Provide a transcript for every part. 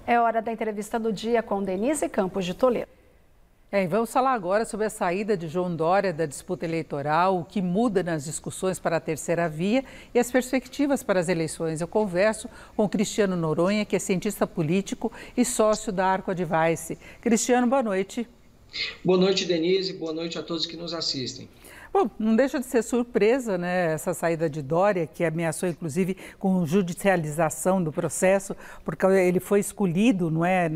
É hora da entrevista do dia com Denise Campos de Toledo. Vamos falar agora sobre a saída de João Dória da disputa eleitoral, o que muda nas discussões para a terceira via e as perspectivas para as eleições. Eu converso com Cristiano Noronha, que é cientista político e sócio da Arco Advice. Cristiano, boa noite. Boa noite, Denise. Boa noite a todos que nos assistem. Bom, não deixa de ser surpresa, né, essa saída de Dória, que ameaçou inclusive com judicialização do processo, porque ele foi escolhido, não é,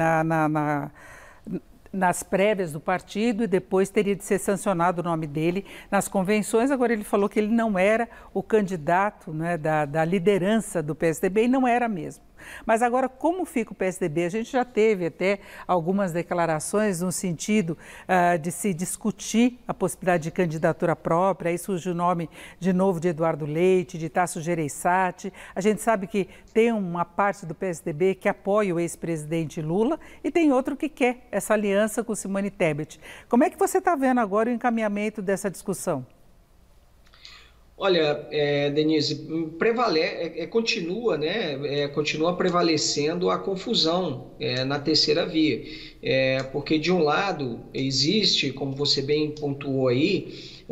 nas prévias do partido e depois teria de ser sancionado o nome dele nas convenções. Agora ele falou que ele não era o candidato, né, da liderança do PSDB e não era mesmo. Mas agora, como fica o PSDB? A gente já teve até algumas declarações no sentido de se discutir a possibilidade de candidatura própria. Aí surge o nome de novo de Eduardo Leite, de Tasso Gereissati. A gente sabe que tem uma parte do PSDB que apoia o ex-presidente Lula e tem outro que quer essa aliança com Simone Tebet. Como é que você está vendo agora o encaminhamento dessa discussão? Olha, Denise, continua prevalecendo a confusão na terceira via, porque de um lado existe, como você bem pontuou aí,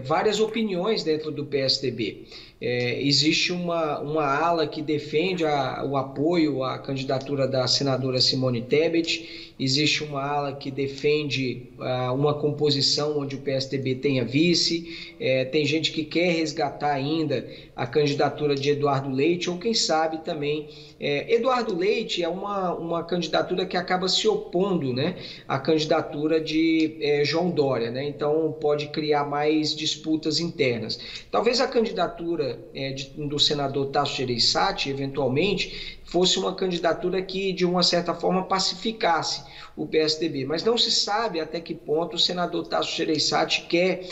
várias opiniões dentro do PSDB. Existe uma ala que defende o apoio à candidatura da senadora Simone Tebet, existe uma ala que defende uma composição onde o PSDB tenha vice, tem gente que quer resgatar ainda a candidatura de Eduardo Leite, ou quem sabe também. Eduardo Leite é uma candidatura que acaba se opondo, né, à candidatura de João Dória, né? Então pode criar mais disputas internas. Talvez a candidatura do senador Tasso Gereissati, eventualmente, fosse uma candidatura que, de uma certa forma, pacificasse o PSDB. Mas não se sabe até que ponto o senador Tasso Gereissati quer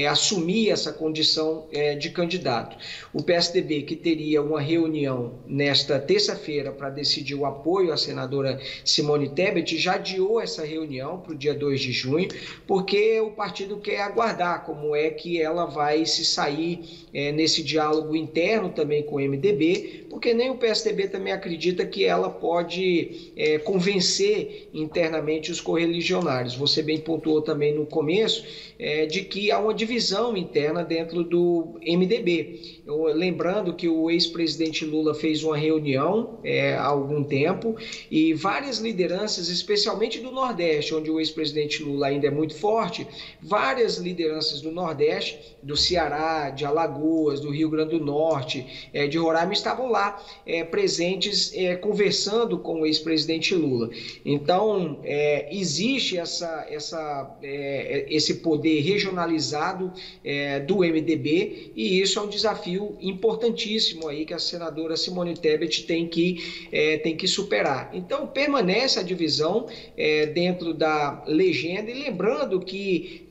assumir essa condição de candidato. O PSDB, que teria uma reunião nesta terça-feira para decidir o apoio à senadora Simone Tebet, já adiou essa reunião para o dia 2 de junho, porque o partido quer aguardar como é que ela vai se sair nesse diálogo interno também com o MDB, porque nem o PSDB também acredita que ela pode convencer internamente os correligionários. Você bem pontuou também no começo de que há uma divisão interna dentro do MDB. Lembrando que o ex-presidente Lula fez uma reunião há algum tempo e várias lideranças, especialmente do Nordeste, onde o ex-presidente Lula ainda é muito forte, várias lideranças do Nordeste, do Ceará, de Alagoas, do Rio Grande do Norte, de Roraima, estavam lá presentes conversando com o ex-presidente Lula. Então, existe esse poder regionalizado do MDB e isso é um desafio importantíssimo aí que a senadora Simone Tebet tem que superar. Então, permanece a divisão dentro da legenda e lembrando que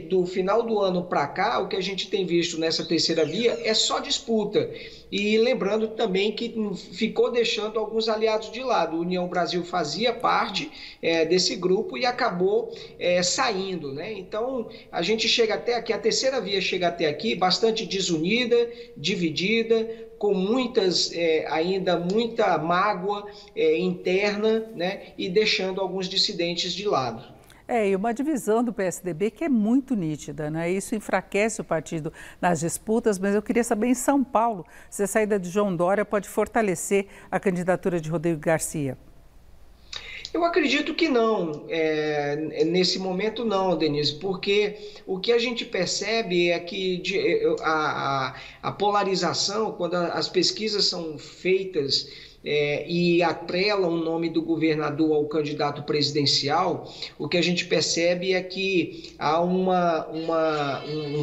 do final do ano para cá, o que a gente tem visto nessa terceira via é só disputa. E lembrando também que ficou deixando alguns aliados de lado. A União Brasil fazia parte desse grupo e acabou saindo, né? Então, a gente chega até aqui, a terceira via chega até aqui bastante desunida, dividida, com ainda muita mágoa interna, né? E deixando alguns dissidentes de lado. E uma divisão do PSDB que é muito nítida, né? Isso enfraquece o partido nas disputas, mas eu queria saber em São Paulo se a saída de João Dória pode fortalecer a candidatura de Rodrigo Garcia. Eu acredito que não, nesse momento não, Denise, porque o que a gente percebe é que a polarização, quando as pesquisas são feitas e atrelam o nome do governador ao candidato presidencial, o que a gente percebe é que há um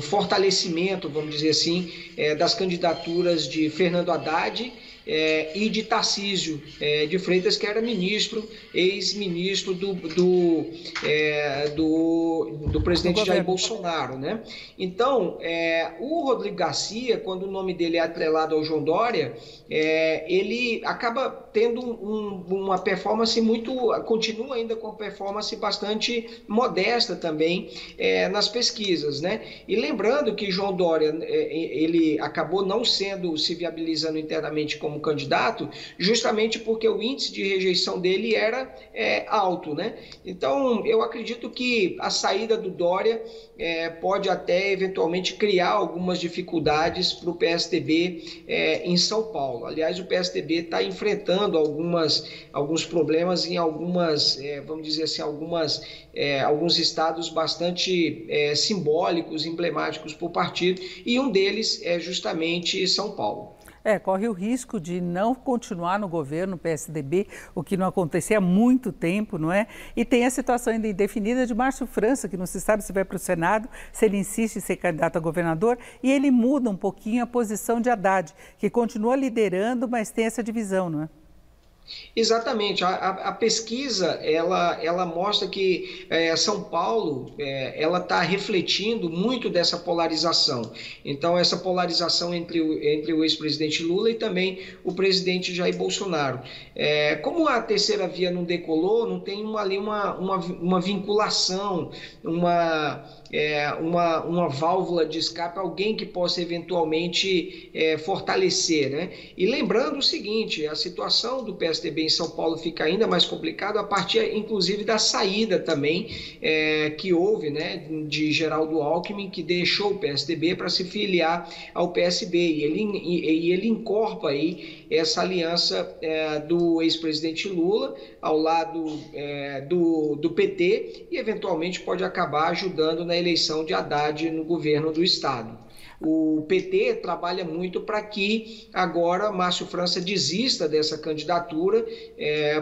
fortalecimento, vamos dizer assim, das candidaturas de Fernando Haddad e de Tarcísio de Freitas, que era ex-ministro do presidente Jair Bolsonaro, né? Então, o Rodrigo Garcia, quando o nome dele é atrelado ao João Dória, ele acaba tendo uma performance continua ainda com uma performance bastante modesta também nas pesquisas, né? E lembrando que João Dória, ele acabou não se viabilizando internamente como como candidato, justamente porque o índice de rejeição dele era alto, né? Então, eu acredito que a saída do Dória pode até eventualmente criar algumas dificuldades para o PSDB em São Paulo. Aliás, o PSDB está enfrentando alguns problemas em algumas, vamos dizer assim, alguns estados bastante simbólicos, emblemáticos para o partido, e um deles é justamente São Paulo. Corre o risco de não continuar no governo PSDB, o que não acontecia há muito tempo, não é? E tem a situação ainda indefinida de Márcio França, que não se sabe se vai para o Senado, se ele insiste em ser candidato a governador, e ele muda um pouquinho a posição de Haddad, que continua liderando, mas tem essa divisão, não é? Exatamente, a pesquisa ela mostra que São Paulo ela está refletindo muito dessa polarização. Então, essa polarização entre o ex-presidente Lula e também o presidente Jair Bolsonaro. Como a terceira via não decolou, não tem ali uma vinculação, uma válvula de escape, alguém que possa eventualmente fortalecer, né? E lembrando o seguinte, a situação do PSDB em São Paulo fica ainda mais complicada a partir, inclusive, da saída também que houve, né, de Geraldo Alckmin, que deixou o PSDB para se filiar ao PSB, e ele incorpora aí essa aliança do ex-presidente Lula ao lado do PT, e eventualmente pode acabar ajudando na eleição de Haddad no governo do estado. O PT trabalha muito para que agora Márcio França desista dessa candidatura,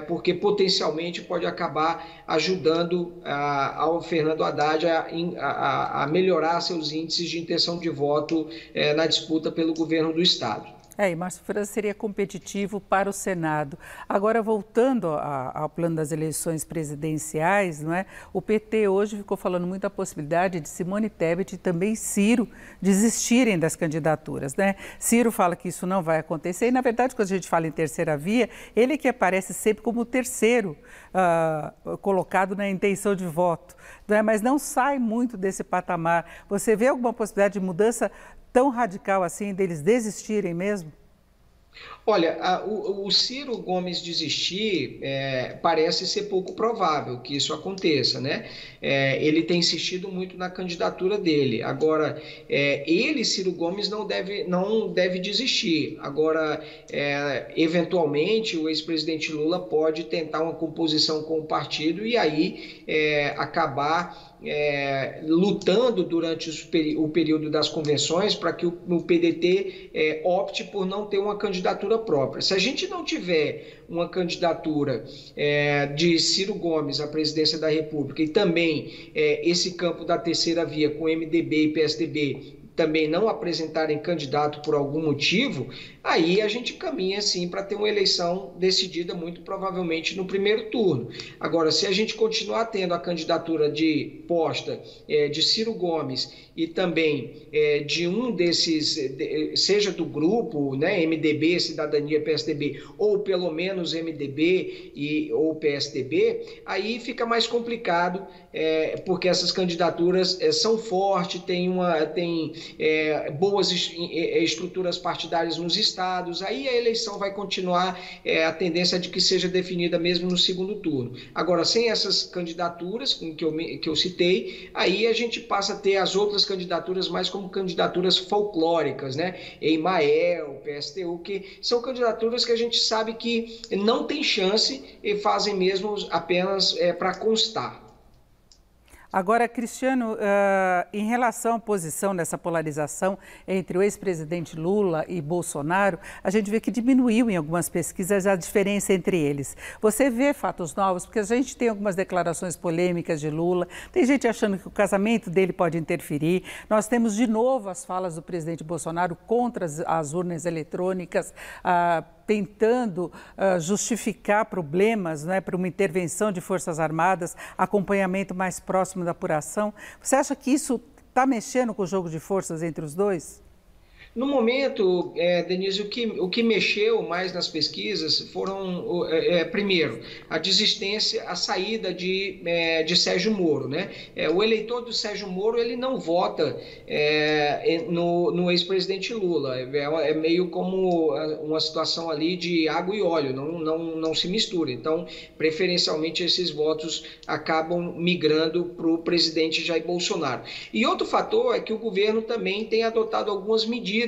porque potencialmente pode acabar ajudando ao Fernando Haddad a melhorar seus índices de intenção de voto na disputa pelo governo do estado. E Márcio França seria competitivo para o Senado. Agora, voltando ao plano das eleições presidenciais, não é? O PT hoje ficou falando muito a possibilidade de Simone Tebet e também Ciro desistirem das candidaturas, né? Ciro fala que isso não vai acontecer e, na verdade, quando a gente fala em terceira via, ele que aparece sempre como o terceiro colocado na intenção de voto, não é? Mas não sai muito desse patamar. Você vê alguma possibilidade de mudança tão radical assim, deles desistirem mesmo? Olha, o Ciro Gomes desistir parece ser pouco provável que isso aconteça, né? Ele tem insistido muito na candidatura dele. Agora, Ciro Gomes, não deve desistir. Agora, eventualmente, o ex-presidente Lula pode tentar uma composição com o partido e aí acabar lutando durante o período das convenções para que o PDT opte por não ter uma candidatura própria. Se a gente não tiver uma candidatura de Ciro Gomes à presidência da República e também esse campo da terceira via com MDB e PSDB também não apresentarem candidato por algum motivo, aí a gente caminha sim para ter uma eleição decidida muito provavelmente no primeiro turno. Agora, se a gente continuar tendo a candidatura posta de Ciro Gomes e também de um desses, seja do grupo, né, MDB, Cidadania, PSDB, ou pelo menos MDB ou PSDB, aí fica mais complicado, porque essas candidaturas são fortes, tem boas estruturas partidárias nos estados, aí a eleição vai continuar, a tendência é de que seja definida mesmo no segundo turno. Agora, sem essas candidaturas que eu citei, aí a gente passa a ter as outras candidaturas mais como candidaturas folclóricas, né? Emael, PSTU, que são candidaturas que a gente sabe que não tem chance e fazem mesmo apenas para constar. Agora, Cristiano, em relação à posição dessa polarização entre o ex-presidente Lula e Bolsonaro, a gente vê que diminuiu em algumas pesquisas a diferença entre eles. Você vê fatos novos? Porque a gente tem algumas declarações polêmicas de Lula, tem gente achando que o casamento dele pode interferir. Nós temos de novo as falas do presidente Bolsonaro contra as urnas eletrônicas, tentando justificar problemas, né, para uma intervenção de Forças Armadas, acompanhamento mais próximo da apuração. Você acha que isso está mexendo com o jogo de forças entre os dois? No momento, Denise, o que mexeu mais nas pesquisas foram, primeiro, a desistência, a saída de Sérgio Moro, né? O eleitor do Sérgio Moro, ele não vota no ex-presidente Lula. É meio como uma situação ali de água e óleo, não se mistura. Então, preferencialmente, esses votos acabam migrando para o presidente Jair Bolsonaro. E outro fator é que o governo também tem adotado algumas medidas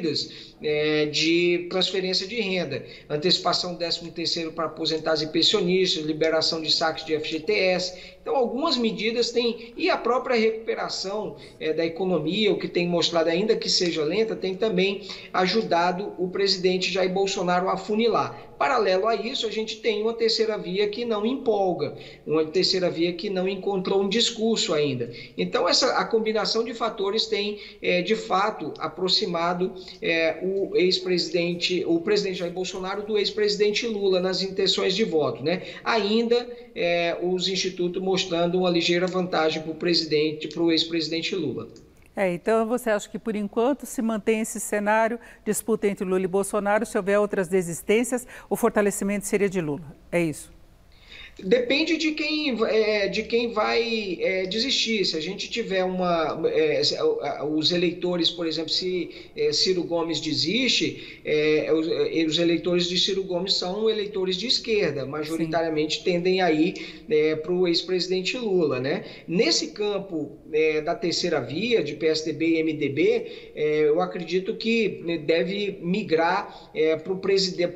de transferência de renda, antecipação do 13º para aposentados e pensionistas, liberação de saques de FGTS. Então, algumas medidas têm, e a própria recuperação da economia, o que tem mostrado, ainda que seja lenta, tem também ajudado o presidente Jair Bolsonaro a afunilar. Paralelo a isso, a gente tem uma terceira via que não empolga, uma terceira via que não encontrou um discurso ainda. Então, a combinação de fatores tem, de fato, aproximado o presidente Jair Bolsonaro do ex-presidente Lula nas intenções de voto, né? Ainda os institutos mostrando uma ligeira vantagem para o ex-presidente Lula. Então você acha que, por enquanto, se mantém esse cenário, disputa entre Lula e Bolsonaro, se houver outras desistências, o fortalecimento seria de Lula, é isso? Depende de quem vai desistir. Se a gente tiver os eleitores, por exemplo, se Ciro Gomes desiste, os eleitores de Ciro Gomes são eleitores de esquerda, majoritariamente Sim. tendem a ir para o ex-presidente Lula, né? Nesse campo da terceira via, de PSDB e MDB, eu acredito que deve migrar para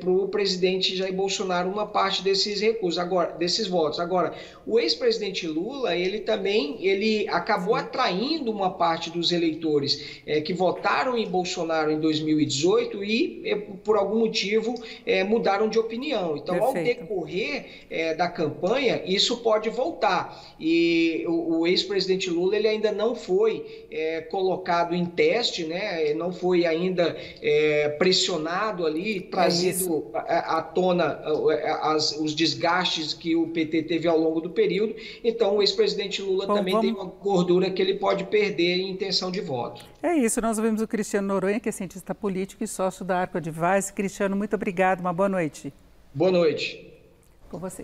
o presidente Jair Bolsonaro uma parte desses recursos. Desses votos. Agora, o ex-presidente Lula, ele acabou atraindo uma parte dos eleitores que votaram em Bolsonaro em 2018 e, por algum motivo, mudaram de opinião. Então, Perfeito. Ao decorrer da campanha, isso pode voltar. E o ex-presidente Lula, ele ainda não foi colocado em teste, né? Não foi ainda pressionado ali, trazido à tona os desgastes que o PT teve ao longo do período. Então, o ex-presidente Lula também tem uma gordura que ele pode perder em intenção de voto. É isso, nós ouvimos o Cristiano Noronha, que é cientista político e sócio da Arco Advice. Cristiano, muito obrigado, uma boa noite. Boa noite. Com você.